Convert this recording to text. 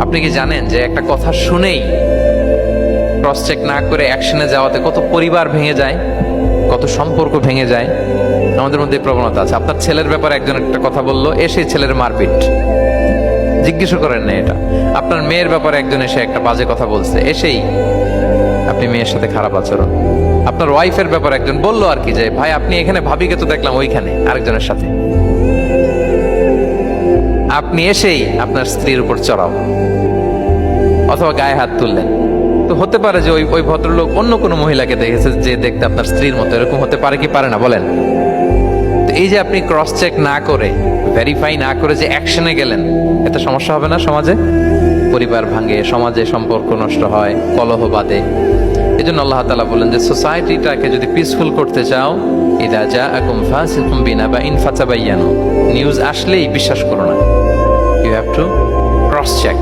আপনি কি জানেন যে একটা কথা শুনেই ক্রস চেক না করে অ্যাকশনে যাওয়াতে কত পরিবার ভেঙে যায়, কত সম্পর্ক ভেঙে যায়? আমাদের মধ্যে এই প্রবণতা আছে। আপনার ছেলের ব্যাপারে একজন একটা কথা বললো, এসে ছেলের মারপিট, জিজ্ঞেস করেন না এটা। আপনার মেয়ের ব্যাপারে একজন এসে একটা বাজে কথা বলছে, এসেই আপনি মেয়ের সাথে খারাপ আচরণ। আপনার ওয়াইফের ব্যাপারে একজন বললো আর কি, যে ভাই আপনি এখানে, ভাবিকে তো দেখলাম ওইখানে আরেকজনের সাথে, আপনি এসেই আপনার স্ত্রীর উপর চড়াও অথবা গায়ে হাত তুললেন। তো হতে পারে যে ওই ভদ্রলোক অন্য কোনো মহিলাকে দেখেছে যে দেখতে আপনার স্ত্রীর মতো, এরকম হতে পারে কি পারে না বলেন? তো এই যে আপনি ক্রস চেক না করে, ভেরিফাই না করে যে অ্যাকশনে গেলেন, এতে সমস্যা হবে না সমাজে? পরিবার ভাঙে, সমাজে সম্পর্ক নষ্ট হয়, কলহ বাঁধে। এই জন্য আল্লাহ তাআলা বলেন যে সোসাইটিটাকে যদি পিসফুল করতে চাও, ইদা জাআকুম ফাসিকুম বিনাবাইন ফাতাবায়ানু, নিউজ আসলেই বিশ্বাস করো না, you have to cross check.